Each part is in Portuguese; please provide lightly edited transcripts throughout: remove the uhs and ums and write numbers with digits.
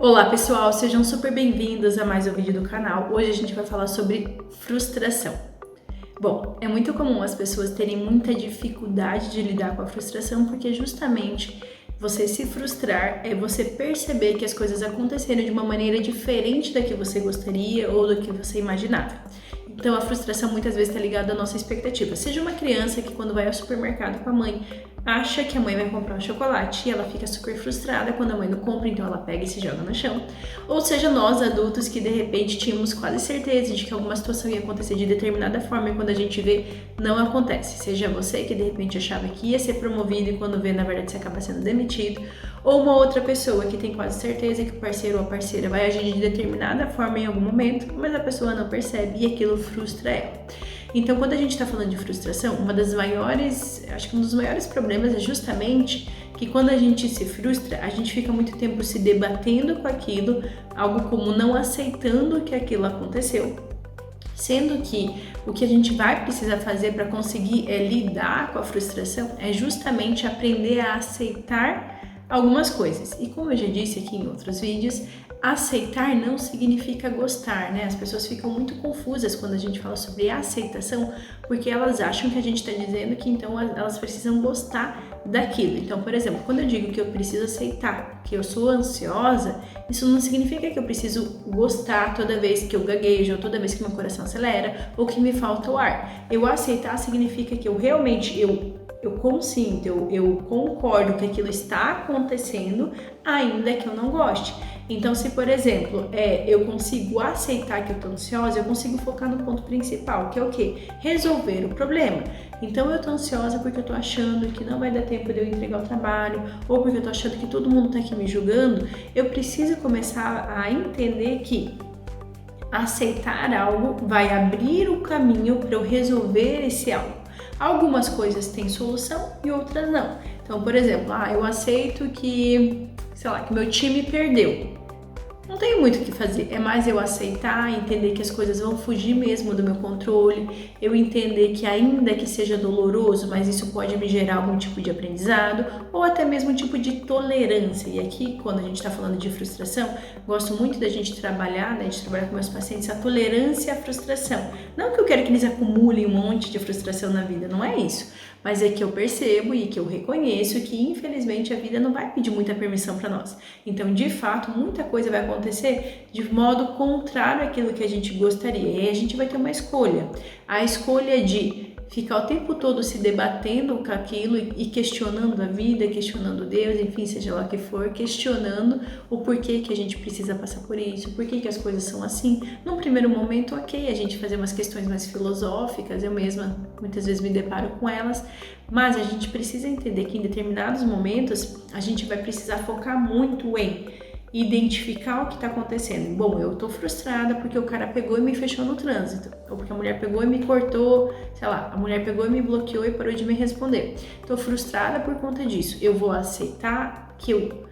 Olá pessoal, sejam super bem-vindos a mais um vídeo do canal. Hoje a gente vai falar sobre frustração. Bom, é muito comum as pessoas terem muita dificuldade de lidar com a frustração porque justamente você se frustrar é você perceber que as coisas aconteceram de uma maneira diferente da que você gostaria ou do que você imaginava. Então a frustração muitas vezes está ligada à nossa expectativa. Seja uma criança que quando vai ao supermercado com a mãe acha que a mãe vai comprar um chocolate e ela fica super frustrada quando a mãe não compra, então ela pega e se joga no chão. Ou seja, nós adultos que de repente tínhamos quase certeza de que alguma situação ia acontecer de determinada forma e quando a gente vê, não acontece. Seja você que de repente achava que ia ser promovido e quando vê, na verdade, você acaba sendo demitido. Ou uma outra pessoa que tem quase certeza que o parceiro ou a parceira vai agir de determinada forma em algum momento, mas a pessoa não percebe e aquilo frustra ela. Então, quando a gente está falando de frustração, um dos maiores problemas é justamente que quando a gente se frustra, a gente fica muito tempo se debatendo com aquilo, algo como não aceitando que aquilo aconteceu. Sendo que o que a gente vai precisar fazer para conseguir lidar com a frustração é justamente aprender a aceitar algumas coisas. E como eu já disse aqui em outros vídeos, aceitar não significa gostar, né? As pessoas ficam muito confusas quando a gente fala sobre aceitação, porque elas acham que a gente está dizendo que então elas precisam gostar daquilo. Então, por exemplo, quando eu digo que eu preciso aceitar que eu sou ansiosa, isso não significa que eu preciso gostar toda vez que eu gaguejo, ou toda vez que meu coração acelera, ou que me falta o ar. Eu aceitar significa que eu realmente eu consinto, eu concordo que aquilo está acontecendo, ainda que eu não goste. Então, se por exemplo, eu consigo aceitar que eu tô ansiosa, eu consigo focar no ponto principal, que é o quê? Resolver o problema. Então, eu tô ansiosa porque eu tô achando que não vai dar tempo de eu entregar o trabalho, ou porque eu tô achando que todo mundo tá aqui me julgando. Eu preciso começar a entender que aceitar algo vai abrir o caminho para eu resolver esse algo. Algumas coisas têm solução e outras não. Então, por exemplo, eu aceito que, que meu time perdeu. Não tenho muito o que fazer, é mais eu aceitar, entender que as coisas vão fugir mesmo do meu controle, eu entender que ainda que seja doloroso, mas isso pode me gerar algum tipo de aprendizado ou até mesmo um tipo de tolerância. E aqui, quando a gente está falando de frustração, gosto muito da gente trabalhar, de trabalhar com meus pacientes, a tolerância à frustração. Não que eu quero que eles acumulem um monte de frustração na vida, não é isso. Mas é que eu percebo e que eu reconheço que, infelizmente, a vida não vai pedir muita permissão para nós. Então, de fato, muita coisa vai acontecer de modo contrário àquilo que a gente gostaria. E aí a gente vai ter uma escolha. A escolha de ficar o tempo todo se debatendo com aquilo e questionando a vida, questionando Deus, enfim, seja lá o que for, questionando o porquê que a gente precisa passar por isso, porquê que as coisas são assim. Num primeiro momento, ok, a gente fazer umas questões mais filosóficas, eu mesma muitas vezes me deparo com elas, mas a gente precisa entender que em determinados momentos a gente vai precisar focar muito em identificar o que está acontecendo. Bom, eu tô frustrada porque o cara pegou e me fechou no trânsito, ou porque a mulher pegou e me cortou, a mulher pegou e me bloqueou e parou de me responder. Tô frustrada por conta disso. Eu vou aceitar que eu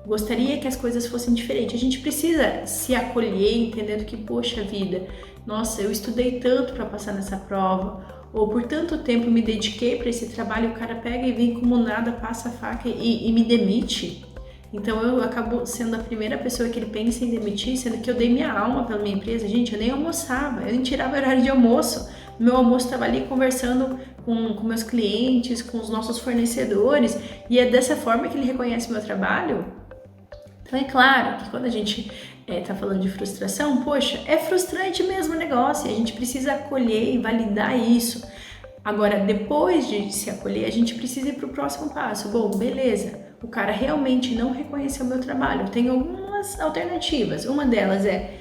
gostaria que as coisas fossem diferentes. A gente precisa se acolher entendendo que, poxa vida, nossa, eu estudei tanto para passar nessa prova, ou por tanto tempo me dediquei para esse trabalho, o cara pega e vem como nada, passa a faca e me demite. Então eu acabo sendo a primeira pessoa que ele pensa em demitir, sendo que eu dei minha alma pela minha empresa. Gente, eu nem almoçava, eu nem tirava horário de almoço. Meu almoço estava ali conversando com meus clientes, com os nossos fornecedores, e é dessa forma que ele reconhece meu trabalho. Então é claro que quando a gente tá falando de frustração, poxa, é frustrante mesmo o negócio, e a gente precisa acolher e validar isso. Agora, depois de se acolher, a gente precisa ir para o próximo passo. Bom, beleza, o cara realmente não reconheceu o meu trabalho. Tem algumas alternativas. Uma delas é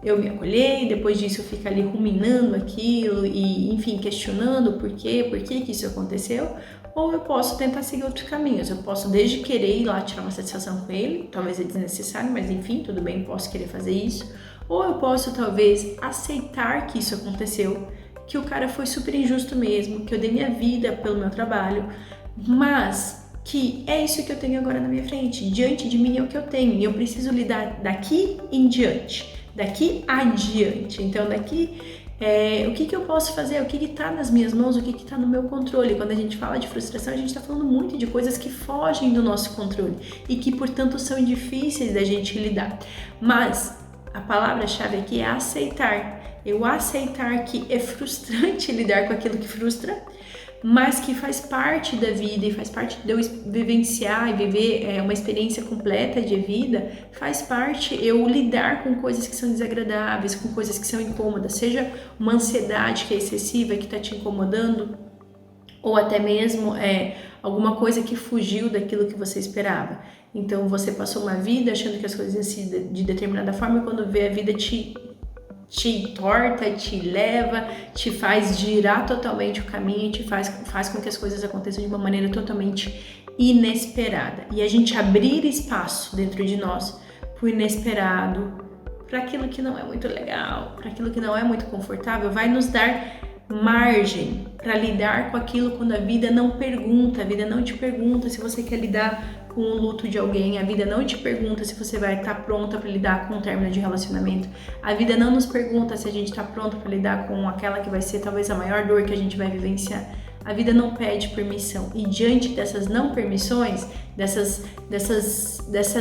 eu me acolher, depois disso eu fico ali ruminando aquilo e, enfim, questionando por que que isso aconteceu. Ou eu posso tentar seguir outros caminhos. Eu posso desde querer ir lá tirar uma satisfação com ele, talvez é desnecessário, mas enfim, tudo bem, posso querer fazer isso. Ou eu posso talvez aceitar que isso aconteceu, que o cara foi super injusto mesmo, que eu dei minha vida pelo meu trabalho, mas que é isso que eu tenho agora na minha frente, diante de mim é o que eu tenho, e eu preciso lidar daqui em diante, daqui adiante. Então daqui O que eu posso fazer? O que está nas minhas mãos? O que está no meu controle? Quando a gente fala de frustração, a gente está falando muito de coisas que fogem do nosso controle e que, portanto, são difíceis da gente lidar. Mas a palavra-chave aqui é aceitar. Eu aceitar que é frustrante lidar com aquilo que frustra, mas que faz parte da vida e faz parte de eu vivenciar e viver uma experiência completa de vida, faz parte eu lidar com coisas que são desagradáveis, com coisas que são incômodas, seja uma ansiedade que é excessiva, que está te incomodando, ou até mesmo alguma coisa que fugiu daquilo que você esperava. Então você passou uma vida achando que as coisas iam ser de determinada forma e quando vê a vida te torta, te leva, te faz girar totalmente o caminho, te faz com que as coisas aconteçam de uma maneira totalmente inesperada. E a gente abrir espaço dentro de nós pro inesperado, para aquilo que não é muito legal, para aquilo que não é muito confortável, vai nos dar margem para lidar com aquilo quando a vida não te pergunta se você quer lidar com o luto de alguém, a vida não te pergunta se você vai estar pronta para lidar com o término de relacionamento, a vida não nos pergunta se a gente está pronto para lidar com aquela que vai ser talvez a maior dor que a gente vai vivenciar. A vida não pede permissão e diante dessas não permissões, dessas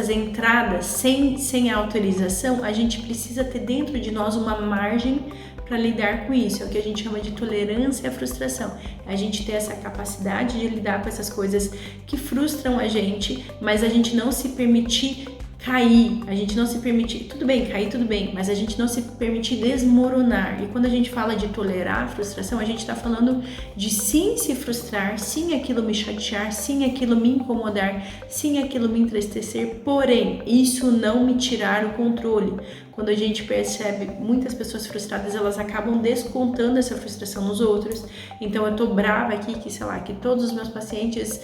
entradas sem autorização, a gente precisa ter dentro de nós uma margem para lidar com isso. É o que a gente chama de tolerância à frustração. A gente ter essa capacidade de lidar com essas coisas que frustram a gente, mas a gente não se permitir cair, a gente não se permitir, tudo bem, cair tudo bem, mas a gente não se permitir desmoronar. E quando a gente fala de tolerar a frustração, a gente está falando de sim se frustrar, sim aquilo me chatear, sim aquilo me incomodar, sim aquilo me entristecer, porém, isso não me tirar o controle. Quando a gente percebe muitas pessoas frustradas, elas acabam descontando essa frustração nos outros. Então eu tô brava aqui que todos os meus pacientes,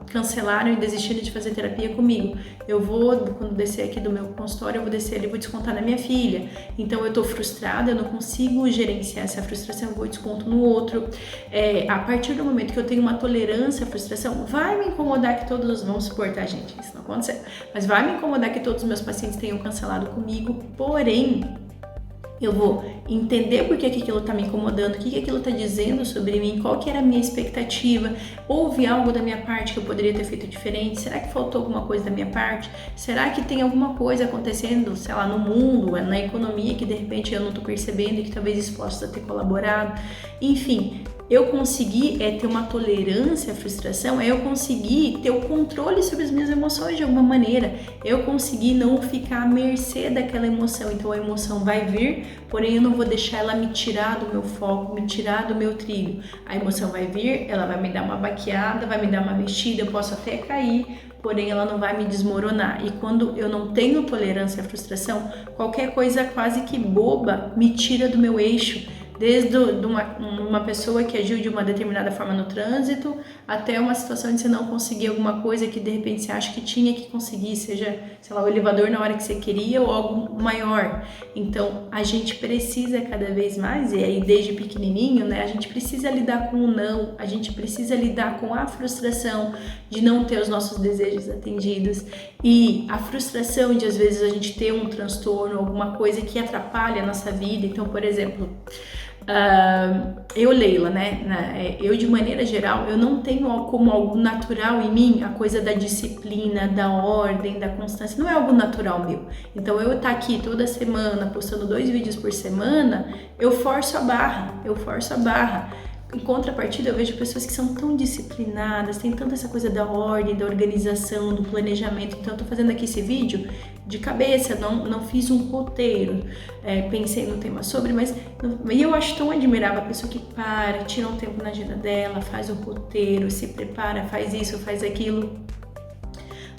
cancelaram e desistiram de fazer terapia comigo. Eu vou, quando descer aqui do meu consultório, eu vou descer ali e vou descontar na minha filha. Então eu tô frustrada, eu não consigo gerenciar essa frustração, eu vou desconto no outro. A partir do momento que eu tenho uma tolerância à frustração, vai me incomodar que todos, vamos suportar, gente, isso não aconteceu, mas vai me incomodar que todos os meus pacientes tenham cancelado comigo, porém, eu vou entender por que aquilo está me incomodando, o que aquilo está dizendo sobre mim, qual que era a minha expectativa, houve algo da minha parte que eu poderia ter feito diferente, será que faltou alguma coisa da minha parte, será que tem alguma coisa acontecendo, sei lá, no mundo, na economia que de repente eu não estou percebendo e que talvez isso possa ter colaborado, enfim. Eu conseguir ter uma tolerância à frustração, eu conseguir ter o controle sobre as minhas emoções de alguma maneira, eu conseguir não ficar à mercê daquela emoção. Então a emoção vai vir, porém eu não vou deixar ela me tirar do meu foco, me tirar do meu trilho. A emoção vai vir, ela vai me dar uma baqueada, vai me dar uma mexida, eu posso até cair, porém ela não vai me desmoronar. E quando eu não tenho tolerância à frustração, qualquer coisa quase que boba me tira do meu eixo. Desde uma pessoa que agiu de uma determinada forma no trânsito, até uma situação de você não conseguir alguma coisa que de repente você acha que tinha que conseguir, seja, sei lá, o elevador na hora que você queria ou algo maior. Então, a gente precisa cada vez mais, e aí desde pequenininho, né, a gente precisa lidar com o não, a gente precisa lidar com a frustração de não ter os nossos desejos atendidos e a frustração de às vezes a gente ter um transtorno, alguma coisa que atrapalha a nossa vida. Então, por exemplo, eu, Leila, né? Eu de maneira geral, eu não tenho como algo natural em mim a coisa da disciplina, da ordem, da constância, não é algo natural meu. Então eu estar aqui toda semana postando 2 vídeos por semana, eu forço a barra. Em contrapartida, eu vejo pessoas que são tão disciplinadas, tem tanta essa coisa da ordem, da organização, do planejamento. Então eu tô fazendo aqui esse vídeo de cabeça, não fiz um roteiro, pensei no tema sobre, mas eu acho tão admirável a pessoa que para, tira um tempo na agenda dela, faz o roteiro, se prepara, faz isso, faz aquilo.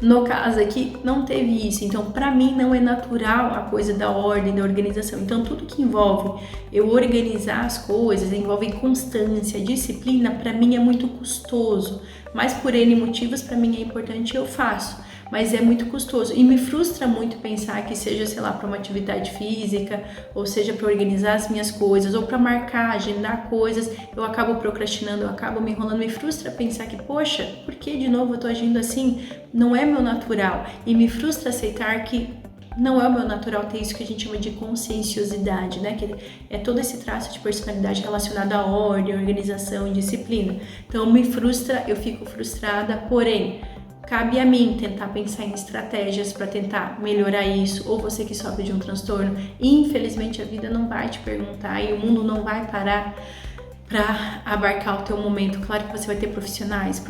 No caso aqui, não teve isso. Então, para mim, não é natural a coisa da ordem, da organização. Então, tudo que envolve eu organizar as coisas, envolve constância, disciplina, para mim é muito custoso. Mas por N motivos, para mim é importante e eu faço. Mas é muito custoso e me frustra muito pensar que seja, sei lá, para uma atividade física, ou seja, para organizar as minhas coisas, ou para marcar, agendar coisas, eu acabo procrastinando, eu acabo me enrolando, me frustra pensar que, poxa, por que de novo eu tô agindo assim? Não é meu natural. E me frustra aceitar que Não é o meu natural ter isso que a gente chama de conscienciosidade, né? Que é todo esse traço de personalidade relacionado à ordem, organização e disciplina. Então me frustra, eu fico frustrada, porém cabe a mim tentar pensar em estratégias para tentar melhorar isso, ou você que sofre de um transtorno. Infelizmente a vida não vai te perguntar e o mundo não vai parar para abarcar o teu momento. Claro que você vai ter profissionais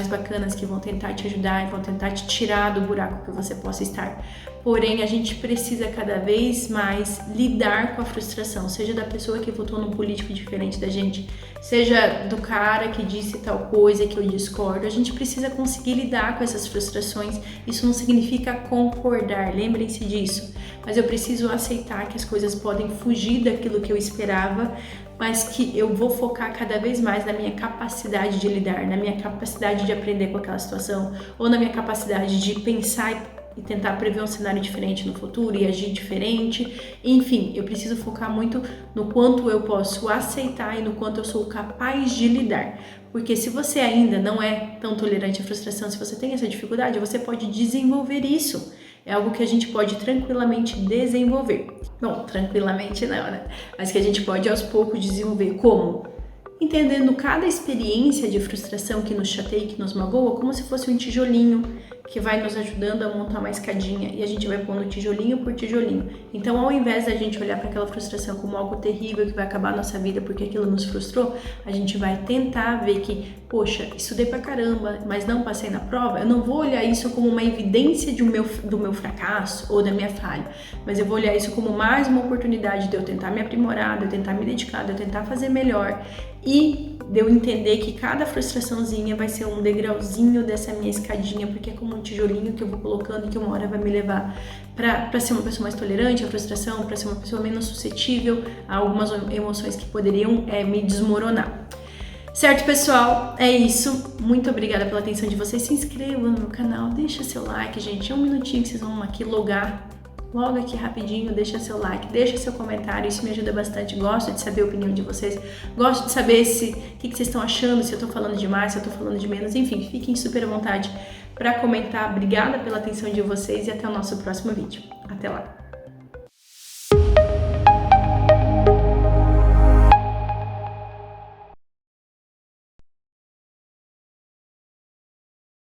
bacanas que vão tentar te ajudar e vão tentar te tirar do buraco que você possa estar. Porém, a gente precisa cada vez mais lidar com a frustração, seja da pessoa que votou num político diferente da gente, seja do cara que disse tal coisa que eu discordo. A gente precisa conseguir lidar com essas frustrações. Isso não significa concordar, lembrem-se disso. Mas eu preciso aceitar que as coisas podem fugir daquilo que eu esperava, mas que eu vou focar cada vez mais na minha capacidade de lidar, na minha capacidade de aprender com aquela situação, ou na minha capacidade de pensar e tentar prever um cenário diferente no futuro e agir diferente. Enfim, eu preciso focar muito no quanto eu posso aceitar e no quanto eu sou capaz de lidar. Porque se você ainda não é tão tolerante à frustração, se você tem essa dificuldade, você pode desenvolver isso. É algo que a gente pode tranquilamente desenvolver. Bom, tranquilamente não, né? Mas que a gente pode aos poucos desenvolver. Como? Entendendo cada experiência de frustração que nos chateia, que nos magoa, como se fosse um tijolinho que vai nos ajudando a montar uma escadinha e a gente vai pondo tijolinho por tijolinho. Então, ao invés da gente olhar para aquela frustração como algo terrível que vai acabar a nossa vida porque aquilo nos frustrou, a gente vai tentar ver que, poxa, estudei pra caramba, mas não passei na prova. Eu não vou olhar isso como uma evidência do meu fracasso ou da minha falha, mas eu vou olhar isso como mais uma oportunidade de eu tentar me aprimorar, de eu tentar me dedicar, de eu tentar fazer melhor e de eu entender que cada frustraçãozinha vai ser um degrauzinho dessa minha escadinha, porque é como um tijolinho que eu vou colocando e que uma hora vai me levar para ser uma pessoa mais tolerante à frustração, para ser uma pessoa menos suscetível a algumas emoções que poderiam me desmoronar. Certo, pessoal? É isso. Muito obrigada pela atenção de vocês. Se inscrevam no meu canal, deixa seu like, gente. É um minutinho que vocês vão aqui logar. Logo aqui rapidinho, deixa seu like, deixa seu comentário, isso me ajuda bastante. Gosto de saber a opinião de vocês, gosto de saber o que vocês estão achando, se eu tô falando demais, se eu tô falando de menos, enfim, fiquem super à vontade para comentar. Obrigada pela atenção de vocês e até o nosso próximo vídeo. Até lá!